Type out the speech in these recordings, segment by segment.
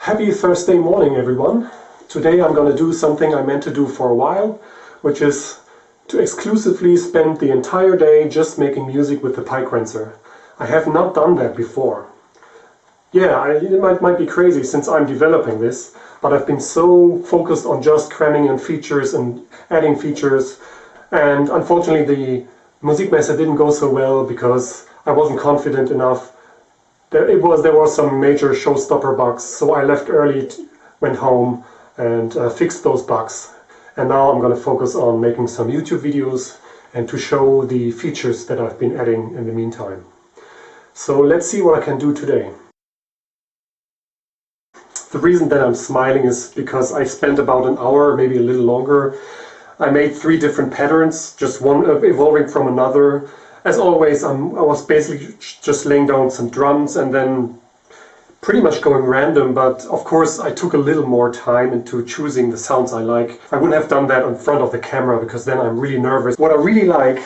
Happy Thursday morning, everyone. Today I'm going to do something I meant to do for a while, which is to exclusively spend the entire day just making music with the PyQuencer. I have not done that before. Yeah, it might be crazy since I'm developing this, but I've been so focused on just cramming in features and adding features, and unfortunately the Musikmesse didn't go so well because I wasn't confident enough. There were some major showstopper bugs, so I left early, went home and fixed those bugs. And now I'm going to focus on making some YouTube videos and to show the features that I've been adding in the meantime. So let's see what I can do today. The reason that I'm smiling is because I spent about an hour, maybe a little longer. I made 3 different patterns, just one evolving from another. As always, I was basically just laying down some drums and then pretty much going random, but of course I took a little more time into choosing the sounds I like. I wouldn't have done that in front of the camera because then I'm really nervous. What I really like,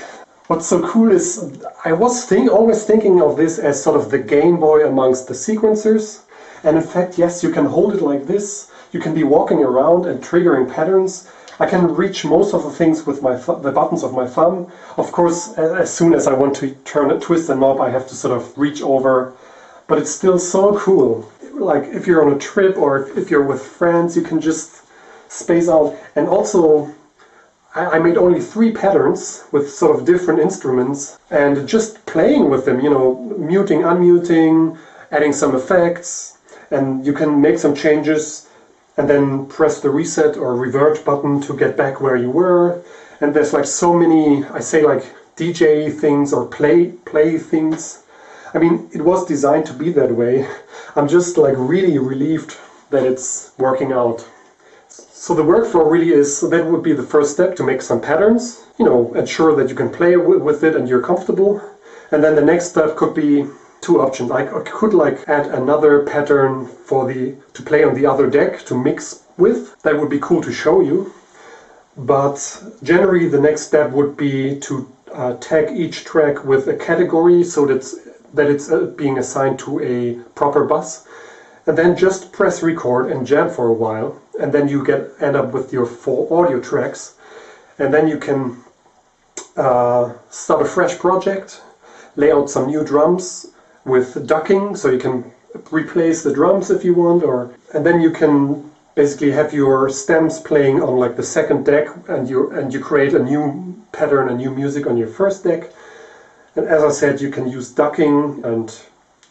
what's so cool is I was always thinking of this as sort of the Game Boy amongst the sequencers. And in fact, yes, you can hold it like this. You can be walking around and triggering patterns. I can reach most of the things with the buttons of my thumb. Of course, as soon as I want to twist the knob, I have to sort of reach over. But it's still so cool. Like if you're on a trip or if you're with friends, you can just space out. And also, I made only 3 patterns with sort of different instruments. And just playing with them, you know, muting, unmuting, adding some effects. And you can make some changes and then press the reset or revert button to get back where you were. And there's like so many, I say like DJ things or play things. I mean, it was designed to be that way. I'm just like really relieved that it's working out. So the workflow really is, so that would be the first step, to make some patterns, you know, ensure that you can play with it and you're comfortable. And then the next step could be 2 options. I could like add another pattern to play on the other deck to mix with. That would be cool to show you. But generally the next step would be to tag each track with a category so that it's being assigned to a proper bus. And then just press record and jam for a while. And then you end up with your 4 audio tracks. And then you can start a fresh project, lay out some new drums with ducking, so you can replace the drums if you want, and then you can basically have your stems playing on like the second deck, and you create a new pattern, a new music on your first deck. And as I said, you can use ducking and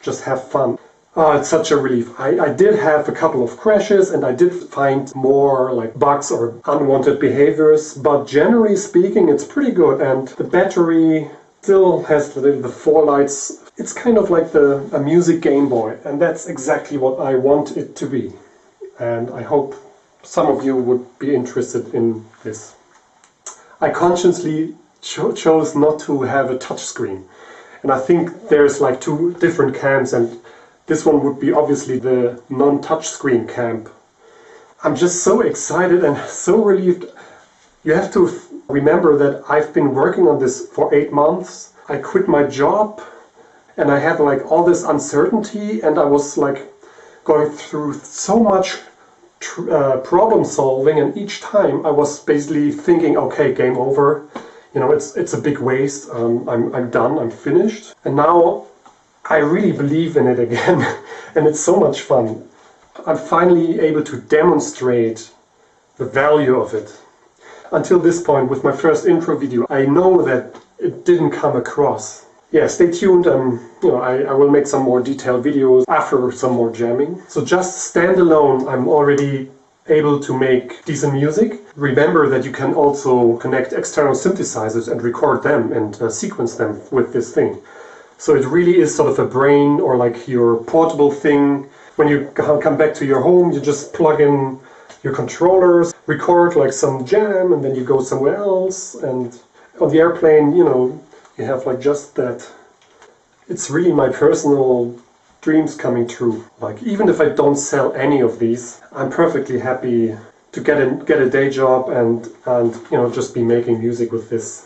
just have fun. It's such a relief. I did have a couple of crashes and I did find more like bugs or unwanted behaviors, but generally speaking it's pretty good, and the battery still has the 4 lights. It's kind of like a music Game Boy, and that's exactly what I want it to be. And I hope some of you would be interested in this. I consciously chose not to have a touch screen. And I think there's like 2 different camps, and this one would be obviously the non-touch screen camp. I'm just so excited and so relieved. You have to remember that I've been working on this for 8 months. I quit my job and I had like all this uncertainty, and I was like going through so much problem solving, and each time I was basically thinking, okay, game over. You know, it's a big waste. I'm done, I'm finished. And now I really believe in it again and it's so much fun. I'm finally able to demonstrate the value of it. Until this point, with my first intro video, I know that it didn't come across. Yeah, stay tuned. You know, I will make some more detailed videos after some more jamming. So just standalone, I'm already able to make decent music. Remember that you can also connect external synthesizers and record them and sequence them with this thing. So it really is sort of a brain, or like your portable thing. When you come back to your home, you just plug in your controllers, record like some jam, and then you go somewhere else. And on the airplane, you know, you have like just that. It's really my personal dreams coming true. Like, even if I don't sell any of these, I'm perfectly happy to get a day job and you know, just be making music with this.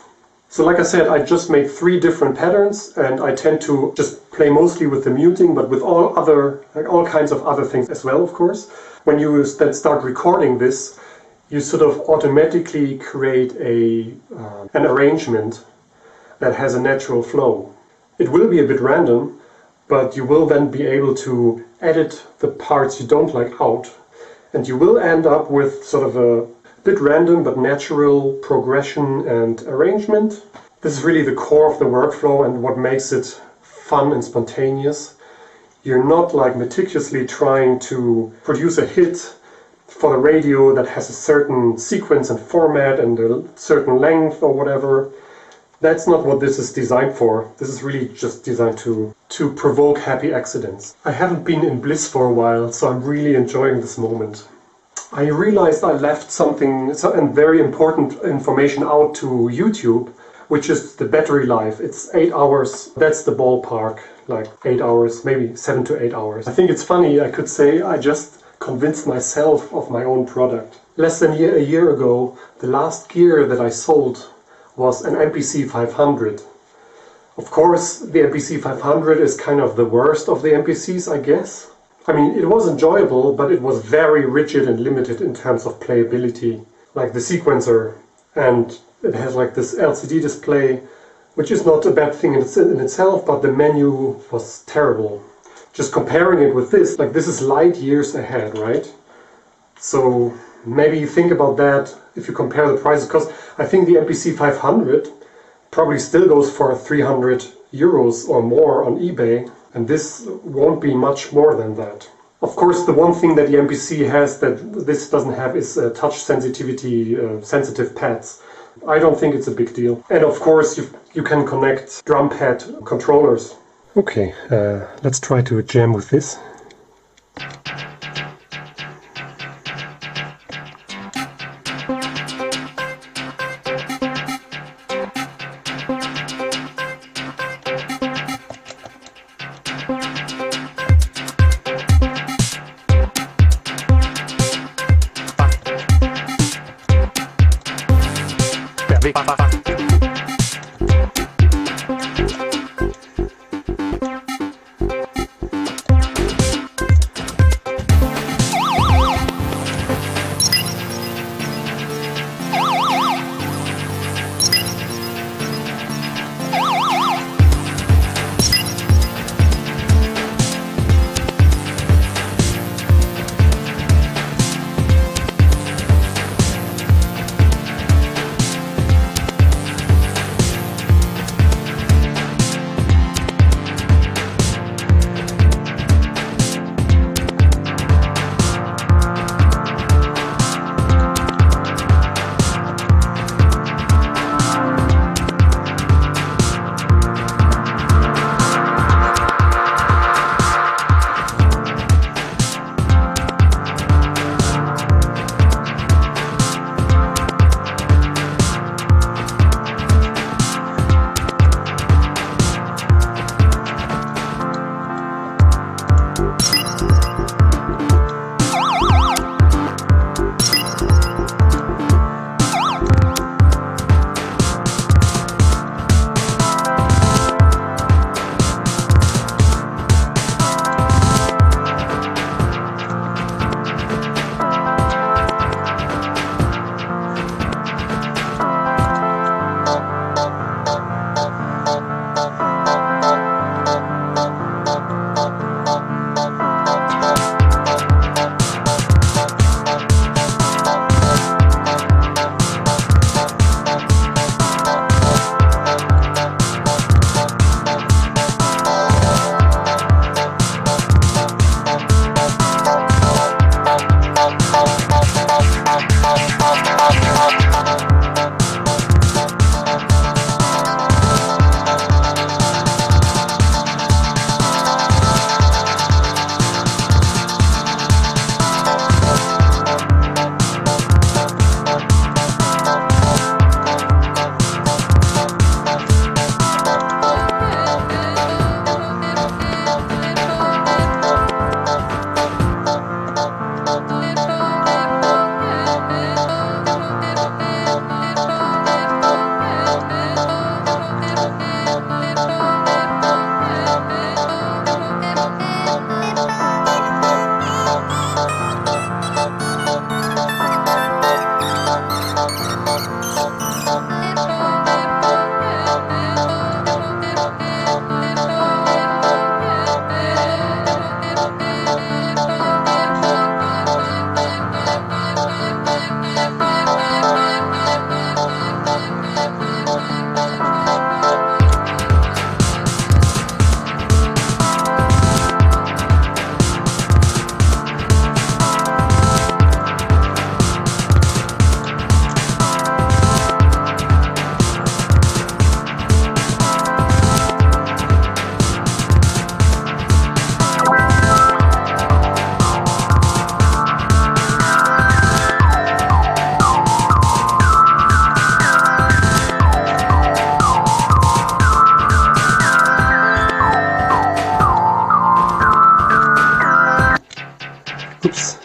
So like I said, I just made 3 different patterns, and I tend to just play mostly with the muting, but with all kinds of other things as well, of course. When you then start recording this, you sort of automatically create an arrangement that has a natural flow. It will be a bit random, but you will then be able to edit the parts you don't like out, and you will end up with sort of a bit random but natural progression and arrangement. This is really the core of the workflow and what makes it fun and spontaneous. You're not like meticulously trying to produce a hit for the radio that has a certain sequence and format and a certain length or whatever. That's not what this is designed for. This is really just designed to provoke happy accidents. I haven't been in Bliss for a while, so I'm really enjoying this moment. I realized I left something and very important information out to YouTube, which is the battery life. It's 8 hours. That's the ballpark, like 8 hours, maybe 7 to 8 hours. I think it's funny, I could say I just convinced myself of my own product. Less than a year ago, the last gear that I sold was an MPC 500. Of course, the MPC 500 is kind of the worst of the MPCs, I guess. I mean, it was enjoyable, but it was very rigid and limited in terms of playability. Like the sequencer, and it has like this LCD display, which is not a bad thing in itself, but the menu was terrible. Just comparing it with this, like this is light years ahead, right? So maybe think about that if you compare the prices, because I think the MPC 500 probably still goes for 300 euros or more on eBay, and this won't be much more than that. Of course, the one thing that the MPC has that this doesn't have is touch sensitivity, sensitive pads. I don't think it's a big deal. And of course, you can connect drum pad controllers. Okay, let's try to jam with this. Oops.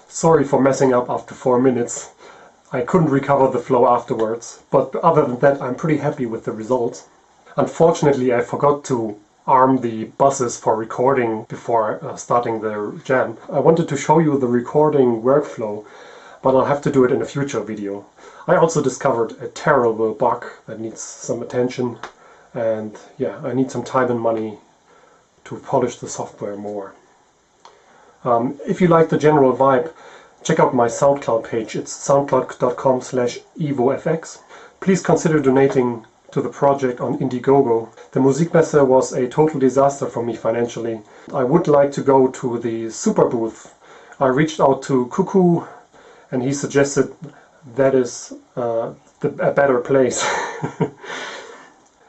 Sorry for messing up after 4 minutes. I couldn't recover the flow afterwards, but other than that I'm pretty happy with the results. Unfortunately, I forgot to arm the buses for recording before starting the jam. I wanted to show you the recording workflow, but I'll have to do it in a future video. I also discovered a terrible bug that needs some attention, and yeah, I need some time and money to polish the software more. If you like the general vibe, check out my SoundCloud page. It's soundcloud.com/evofx. Please consider donating to the project on Indiegogo. The Musikmesse was a total disaster for me financially. I would like to go to the super booth. I reached out to Cuckoo and he suggested that is a better place.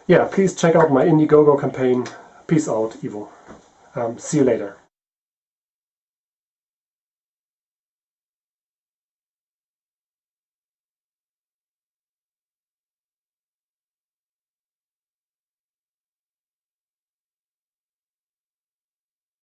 Yeah, please check out my Indiegogo campaign. Peace out, Evo. See you later.